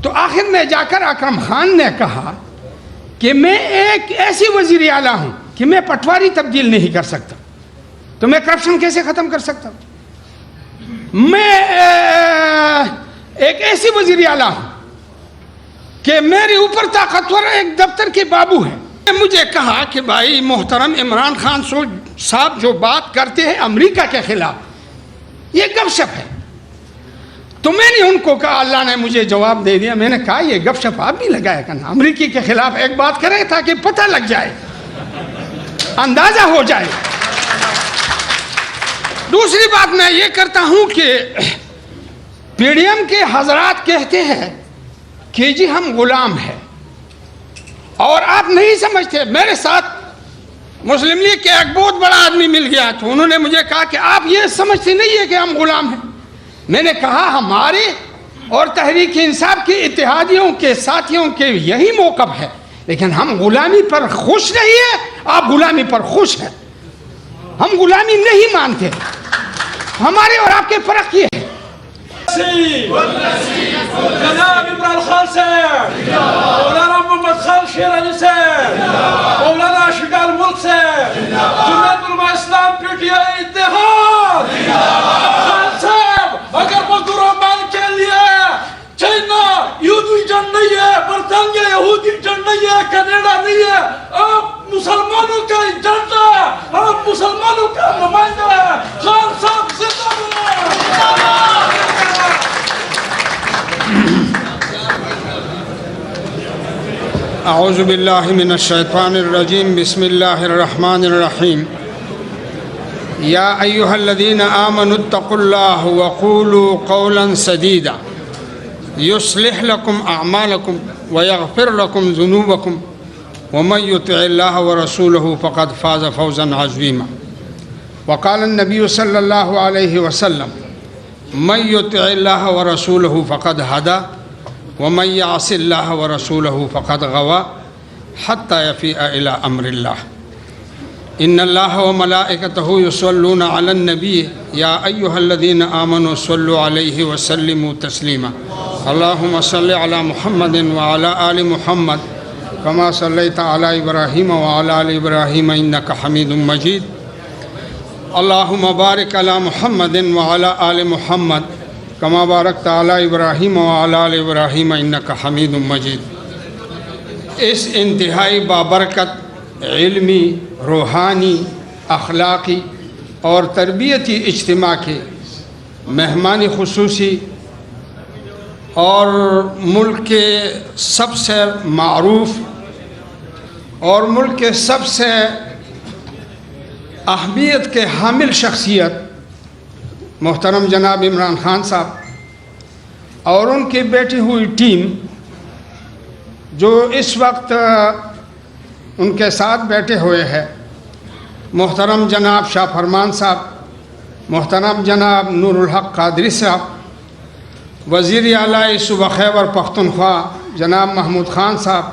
تو آخر میں جا کر اکرم خان نے کہا کہ میں ایک ایسی وزیر اعلیٰ ہوں کہ میں پٹواری تبدیل نہیں کر سکتا، تو میں کرپشن کیسے ختم کر سکتا ہوں؟ میں ایک ایسی وزیر اعلیٰ ہوں کہ میرے اوپر طاقتور ایک دفتر کے بابو ہیں۔ مجھے کہا کہ بھائی محترم عمران خان صاحب جو بات کرتے ہیں امریکہ کے خلاف، یہ گپ شپ ہے۔ تو میں نے ان کو کہا، اللہ نے مجھے جواب دے دیا، میں نے کہا یہ گپ شپ آپ بھی لگایا کرنا، امریکی کے خلاف ایک بات کریں تاکہ پتہ لگ جائے، اندازہ ہو جائے۔ دوسری بات میں یہ کرتا ہوں کہ پی ڈی ایم کے حضرات کہتے ہیں کہ جی ہم غلام ہیں، اور آپ نہیں سمجھتے۔ میرے ساتھ مسلم لیگ کے ایک بہت بڑا آدمی مل گیا، تو انہوں نے مجھے کہا کہ آپ یہ سمجھتے نہیں ہے کہ ہم غلام ہیں۔ میں نے کہا ہمارے اور تحریک انصاف کے اتحادیوں کے ساتھیوں کے یہی موقف ہے، لیکن ہم غلامی پر خوش نہیں ہیں، آپ غلامی پر خوش ہیں۔ ہم غلامی نہیں مانتے، ہمارے اور آپ کے فرق یہ ہے۔ جناب عمران خان صاحب، مولانا محمد خان شیر علی صاحب، مولانا شکار ملک صاحب، جمعیت Ulema Islam P T I اتحاد، خان صاحب اگر مزدوروں مان کے لیے چائنا یہودی جنگ نہیں ہے، برطانیہ یہودی جنگ نہیں ہے، کینیڈا نہیں ہے، آپ مسلمانوں کا ایجنڈا ہے، آپ مسلمانوں کا نمائندہ ہے۔ خان صاحب زندہ باد۔ اعوذ باللہ من الشیطان الرجیم، بسم اللہ الرحمن الرحیم۔ یا ایہا الذین آمنوا اتقوا اللہ وقولوا قولا سدیدا یصلح لکم اعمالکم ویغفر لکم ذنوبکم ومن یطع اللہ ورسولہ فقد فاز فوزا عظیما۔ وقال النبی صلی اللہ علیہ وسلم من یطع اللہ ورسولہ فقد ہدی ومن یعص اللہ ورسولہ فقد غوی حتی یفیء الی امر اللہ۔ ان اللہ وملائکتہ یصلون علی النبی یا ایہا الذین آمنوا صلوا علیہ وسلموا تسلیما۔ اللہم صل علی محمد وعلی آل محمد کما صلیت علی ابراہیم وعلی آل ابراہیم انک حمید مجید۔ اللہم بارک علی محمد وعلی آل محمد کما بارکت علی ابراہیم وعلی آل ابراہیم انک حمید مجید۔ اس انتہائی بابرکت علمی، روحانی، اخلاقی اور تربیتی اجتماع کے مہمان خصوصی اور ملک کے سب سے معروف اور ملک کے سب سے اہمیت کے حامل شخصیت محترم جناب عمران خان صاحب اور ان کی بیٹھی ہوئی ٹیم جو اس وقت ان کے ساتھ بیٹھے ہوئے ہیں، محترم جناب شاہ فرمان صاحب، محترم جناب نور الحق قادری صاحب، وزیر اعلیٰ صوبہ خیبر پختونخوا جناب محمود خان صاحب،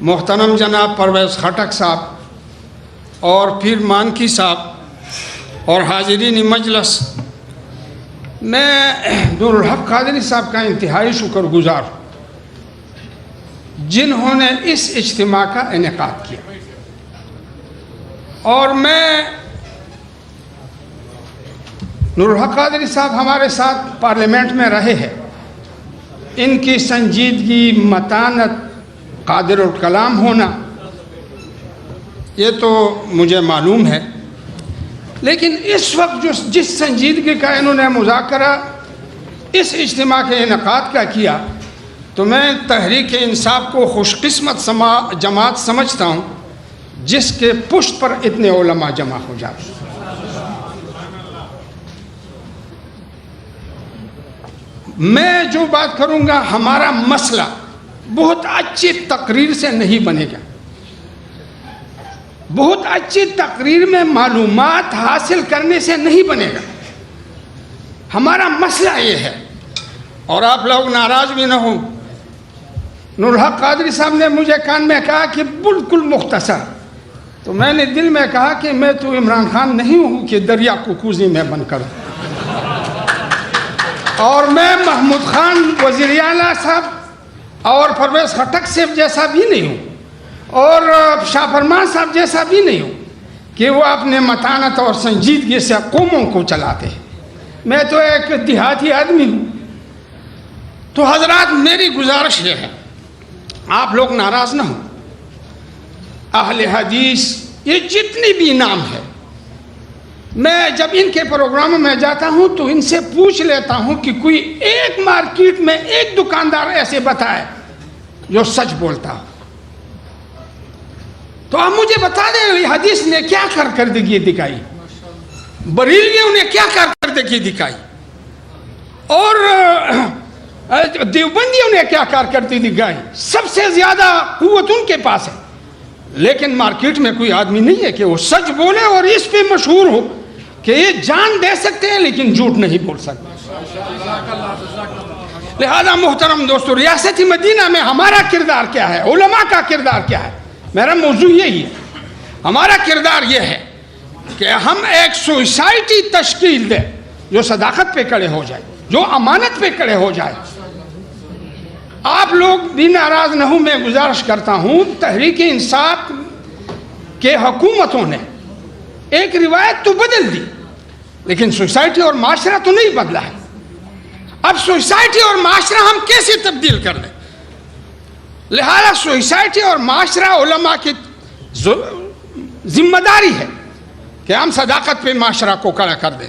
محترم جناب پرویز خٹک صاحب اور پھر مانکی صاحب اور حاضرین مجلس، میں نور الحق قادری صاحب کا انتہائی شکر گزار ہوں جنہوں نے اس اجتماع کا انعقاد کیا، اور میں نور الحق قادری صاحب ہمارے ساتھ پارلیمنٹ میں رہے ہیں، ان کی سنجیدگی، متانت، قادر الکلام ہونا یہ تو مجھے معلوم ہے، لیکن اس وقت جس سنجیدگی کا انہوں نے مذاکرہ اس اجتماع کے انعقاد کا کیا، تو میں تحریک انصاف کو خوش قسمت جماعت سمجھتا ہوں جس کے پشت پر اتنے علماء جمع ہو جاتے۔ میں جو بات کروں گا ہمارا مسئلہ بہت اچھی تقریر سے نہیں بنے گا، بہت اچھی تقریر میں معلومات حاصل کرنے سے نہیں بنے گا۔ ہمارا مسئلہ یہ ہے، اور آپ لوگ ناراض بھی نہ ہوں، نور الحق قادری صاحب نے مجھے کان میں کہا کہ بالکل مختصر، تو میں نے دل میں کہا کہ میں تو عمران خان نہیں ہوں کہ دریا کو کوزی میں بند کروں، اور میں محمود خان وزیر اعلیٰ صاحب اور پرویز خٹک صاحب جیسا بھی نہیں ہوں اور شاہ فرمان صاحب جیسا بھی نہیں ہوں کہ وہ اپنے متانت اور سنجیدگی سے قوموں کو چلاتے ہیں. میں تو ایک دیہاتی آدمی ہوں. تو حضرات میری گزارش یہ ہے آپ لوگ ناراض نہ ہوں. اہل حدیث یہ جتنی بھی نام ہے میں جب ان کے پروگراموں میں جاتا ہوں تو ان سے پوچھ لیتا ہوں کہ کوئی ایک مارکیٹ میں ایک دکاندار ایسے بتائے جو سچ بولتا ہو. تو آپ مجھے بتا دیں حدیث نے کیا کارکردگی دکھائی, بریلویوں نے کیا کارکردگی دکھائی, اور دیوبندیوں نے کیا کارکردگی دکھائی. سب سے زیادہ قوت ان کے پاس ہے, لیکن مارکیٹ میں کوئی آدمی نہیں ہے کہ وہ سچ بولے اور اس پہ مشہور ہو کہ یہ جان دے سکتے ہیں لیکن جھوٹ نہیں بول سکتے. لہذا محترم دوستو, ریاست مدینہ میں ہمارا کردار کیا ہے, علماء کا کردار کیا ہے؟ میرا موضوع یہی ہے. ہمارا کردار یہ ہے کہ ہم ایک سوسائٹی تشکیل دیں جو صداقت پہ کھڑے ہو جائے, جو امانت پہ کھڑے ہو جائے. آپ لوگ بھی ناراض نہ ہوں, میں گزارش کرتا ہوں, تحریک انصاف کے حکومتوں نے ایک روایت تو بدل دی لیکن سوسائٹی اور معاشرہ تو نہیں بدلا ہے. اب سوسائٹی اور معاشرہ ہم کیسے تبدیل کر دیں؟ لہذا سوسائٹی اور معاشرہ علماء کی ذمہ داری ہے کہ ہم صداقت پہ معاشرہ کو کھڑا کر دیں.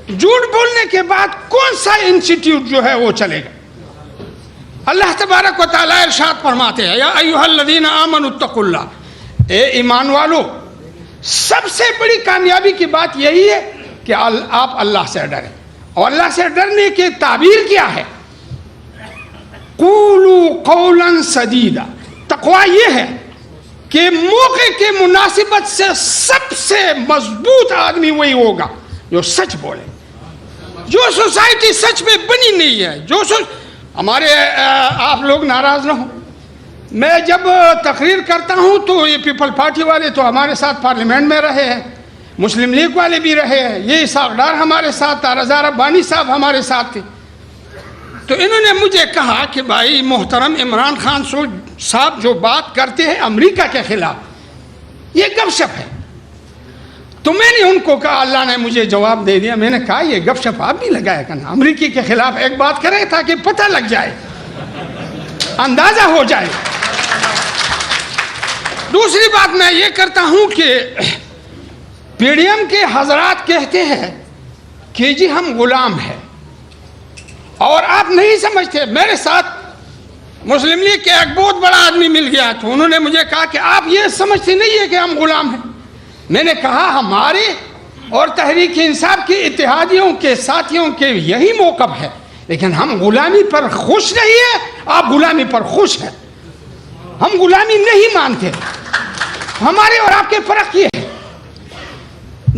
جھوٹ بولنے کے بعد کون سا انسٹیٹیوٹ جو ہے وہ چلے گا؟ اللہ تبارک و تعالیٰ ارشاد فرماتے ہیں, یا ایھا الذین آمنوا اتقوا اللہ, اے ایمان والو, سب سے بڑی کامیابی کی بات یہی ہے کہ آپ اللہ سے ڈریں. اور اللہ سے ڈرنے کی تعبیر کیا ہے؟ قولوا قولا سدیدا. تقوی یہ ہے کہ موقع کے مناسبت سے سب سے مضبوط آدمی وہی ہوگا جو سچ بولے. جو سوسائٹی سچ میں بنی نہیں ہے, جو ہمارے آپ لوگ ناراض نہ ہوں, میں جب تقریر کرتا ہوں تو یہ پیپل پارٹی والے تو ہمارے ساتھ پارلیمنٹ میں رہے ہیں, مسلم لیگ والے بھی رہے ہیں, یہ اسحاق ڈار ہمارے ساتھ, رضا ربانی صاحب ہمارے ساتھ تھے. تو انہوں نے مجھے کہا کہ بھائی محترم عمران خان صاحب جو بات کرتے ہیں امریکہ کے خلاف یہ گپ شپ ہے. تو میں نے ان کو کہا, اللہ نے مجھے جواب دے دیا, میں نے کہا یہ گپ شپ آپ بھی لگایا کرنا, امریکی کے خلاف ایک بات کریں تاکہ پتہ لگ جائے, اندازہ ہو جائے. دوسری بات میں یہ کرتا ہوں کہ پی ڈی ایم کے حضرات کہتے ہیں کہ جی ہم غلام ہیں, اور آپ نہیں سمجھتے. میرے ساتھ مسلم لیگ کے ایک بہت بڑا آدمی مل گیا تو انہوں نے مجھے کہا کہ آپ یہ سمجھتے نہیں ہیں کہ ہم غلام ہیں. میں نے کہا ہمارے اور تحریک انصاف کے اتحادیوں کے ساتھیوں کے یہی موقف ہے, لیکن ہم غلامی پر خوش نہیں ہیں, آپ غلامی پر خوش ہیں. ہم غلامی نہیں مانتے, ہمارے اور آپ کے فرق یہ ہے.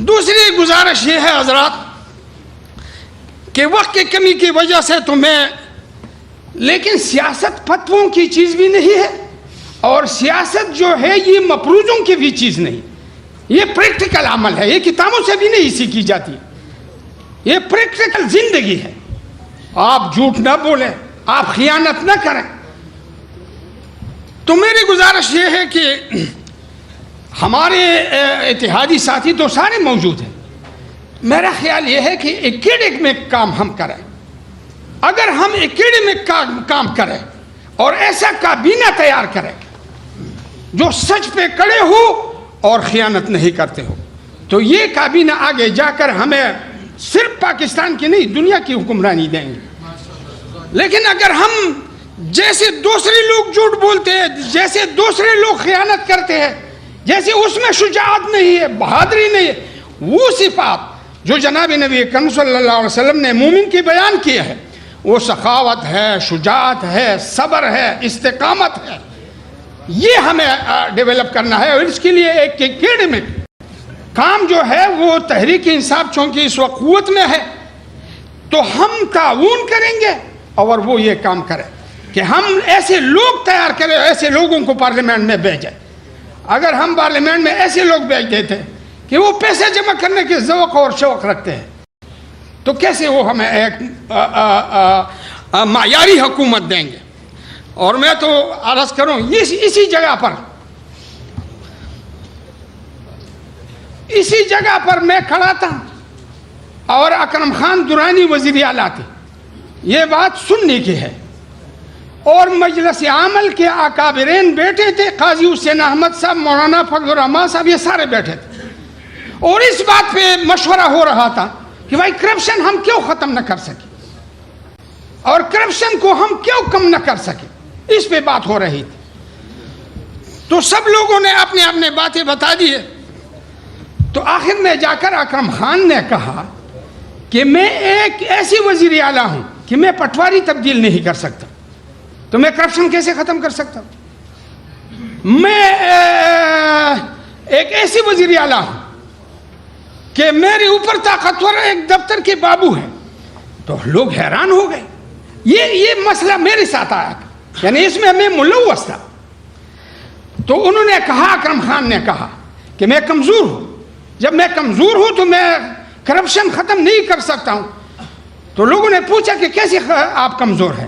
دوسری گزارش یہ ہے حضرات کہ وقت کی کمی کی وجہ سے تو میں, لیکن سیاست فتووں کی چیز بھی نہیں ہے, اور سیاست جو ہے یہ مفروضوں کی بھی چیز نہیں, یہ پریکٹیکل عمل ہے, یہ کتابوں سے بھی نہیں سیکھی جاتی, یہ پریکٹیکل زندگی ہے. آپ جھوٹ نہ بولیں, آپ خیانت نہ کریں. تو میری گزارش یہ ہے کہ ہمارے اتحادی ساتھی تو سارے موجود ہیں, میرا خیال یہ ہے کہ ایکیڈمک کام ہم کریں. اگر ہم ایکیڈمک کام کریں اور ایسا کابینہ تیار کریں جو سچ پہ کڑے ہو اور خیانت نہیں کرتے ہو, تو یہ کابینہ آگے جا کر ہمیں صرف پاکستان کی نہیں دنیا کی حکمرانی دیں گے. لیکن اگر ہم جیسے دوسرے لوگ جھوٹ بولتے ہیں, جیسے دوسرے لوگ خیانت کرتے ہیں, جیسے اس میں شجاعت نہیں ہے, بہادری نہیں ہے, وہ صفات جو جناب نبی اکرم صلی اللہ علیہ وسلم نے مومن کی بیان کی ہے, وہ سخاوت ہے, شجاعت ہے, صبر ہے, استقامت ہے, یہ ہمیں ڈیولپ کرنا ہے. اور اس کے لیے ایک ایکیڈمک کام جو ہے وہ تحریک انصاف چونکہ اس وقت قوت میں ہے تو ہم تعاون کریں گے اور وہ یہ کام کریں کہ ہم ایسے لوگ تیار کریں, ایسے لوگوں کو پارلیمنٹ میں بھیجیں. اگر ہم پارلیمنٹ میں ایسے لوگ بھیج دیتے کہ وہ پیسے جمع کرنے کے ذوق اور شوق رکھتے ہیں تو کیسے وہ ہمیں ایک معیاری حکومت دیں گے. اور میں تو عرض کروں اسی جگہ پر میں کھڑا تھا اور اکرم خان درانی وزیر اعلیٰ تھے. یہ بات سننے کی ہے. اور مجلس عمل کے اکابرین بیٹھے تھے, قاضی حسین احمد صاحب, مولانا فضل الرحمان صاحب, یہ سارے بیٹھے تھے. اور اس بات پہ مشورہ ہو رہا تھا کہ بھائی کرپشن ہم کیوں ختم نہ کر سکیں اور کرپشن کو ہم کیوں کم نہ کر سکیں, اس پہ بات ہو رہی تھی. تو سب لوگوں نے اپنے اپنے باتیں بتا دیے. تو آخر میں جا کر اکرم خان نے کہا کہ میں ایک ایسی وزیر اعلیٰ ہوں کہ میں پٹواری تبدیل نہیں کر سکتا, تو میں کرپشن کیسے ختم کر سکتا ہوں؟ میں ایک ایسی وزیر اعلیٰ ہوں کہ میرے اوپر طاقتور ایک دفتر کے بابو ہیں. تو لوگ حیران ہو گئے. یہ مسئلہ میرے ساتھ آیا, یعنی اس میں ملوث تھا. تو انہوں نے کہا, اکرم خان نے کہا کہ میں کمزور ہوں. جب میں کمزور ہوں تو میں کرپشن ختم نہیں کر سکتا ہوں. تو لوگوں نے پوچھا کہ کیسے آپ کمزور ہیں؟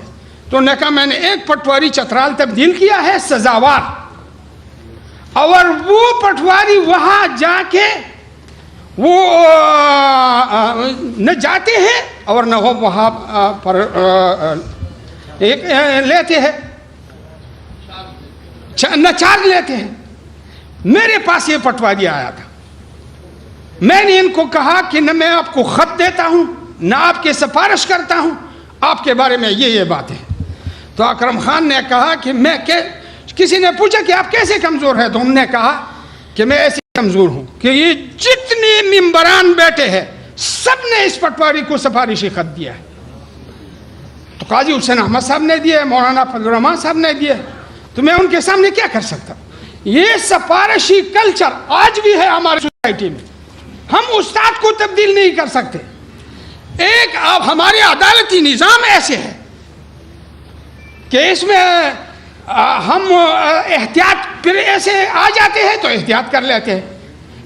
تو انہوں نے کہا میں نے ایک پٹواری چترال تبدیل کیا ہے سزاوار, اور وہ پٹواری وہاں جا کے وہ نہ جاتے ہیں اور نہ وہ وہاں پر لیتے ہیں, نہ چارج لیتے ہیں. میرے پاس یہ پٹواری آیا تھا. میں نے ان کو کہا کہ نہ میں آپ کو خط دیتا ہوں نہ آپ کی سفارش کرتا ہوں, آپ کے بارے میں یہ باتیں. تو اکرم خان نے کہا کہ میں کسی نے پوچھا کہ آپ کیسے کمزور ہیں, تو انہوں نے کہا کہ میں ایسے کمزور ہوں کہ یہ جتنے ممبران بیٹھے ہیں سب نے اس پٹواری کو سفارشی خط دیا ہے. تو قاضی حسین احمد صاحب نے دیا, مولانا فضل الرحمان صاحب نے دیا. تو میں ان کے سامنے کیا کر سکتا ہوں؟ یہ سفارشی کلچر آج بھی ہے ہماری سوسائٹی میں. ہم استاد کو تبدیل نہیں کر سکتے. ایک اب ہمارے عدالتی نظام ایسے ہے کہ اس میں ہم احتیاط پھر ایسے آ جاتے ہیں تو احتیاط کر لیتے ہیں,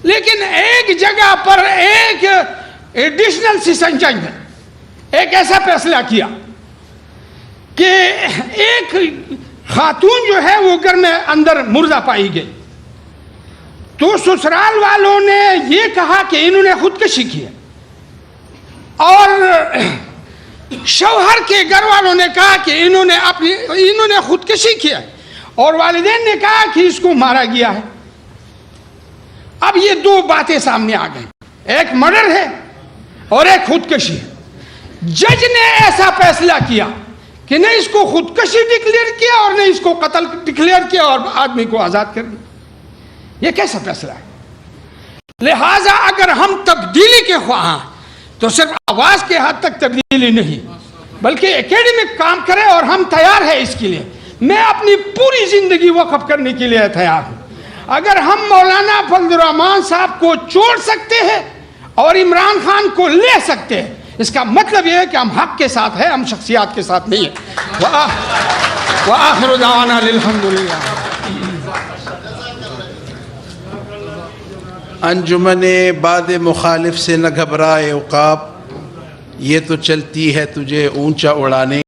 لیکن ایک جگہ پر ایک ایڈیشنل سیشن جج نے ایک ایسا فیصلہ کیا کہ ایک خاتون جو ہے وہ گھر میں اندر مردہ پائی گئی. تو سسرال والوں نے یہ کہا کہ انہوں نے خودکشی کی ہے, اور شوہر کے گھر والوں نے کہا کہ انہوں نے خودکشی کیا ہے, اور والدین نے کہا کہ اس کو مارا گیا ہے. اب یہ دو باتیں سامنے آ گئیں, ایک مرڈر ہے اور ایک خودکشی ہے. جج نے ایسا فیصلہ کیا کہ نہ اس کو خودکشی ڈکلیئر کیا اور نہ اس کو قتل ڈکلیئر کیا اور آدمی کو آزاد کر دیا. یہ کیسا فیصلہ ہے؟ لہذا اگر ہم تبدیلی کے خواہاں تو صرف آواز کے حد تک تبدیلی نہیں بلکہ اکیڈمک کام کریں, اور ہم تیار ہیں اس کے لیے. میں اپنی پوری زندگی وقف کرنے کے لیے تیار ہوں. اگر ہم مولانا فضل الرحمان صاحب کو چھوڑ سکتے ہیں اور عمران خان کو لے سکتے ہیں, اس کا مطلب یہ ہے کہ ہم حق کے ساتھ ہیں, ہم شخصیات کے ساتھ نہیں ہیں. وآخر دعوانا الحمدللہ. انجمن باد مخالف سے نہ گھبرائے عقاب, یہ تو چلتی ہے تجھے اونچا اڑانے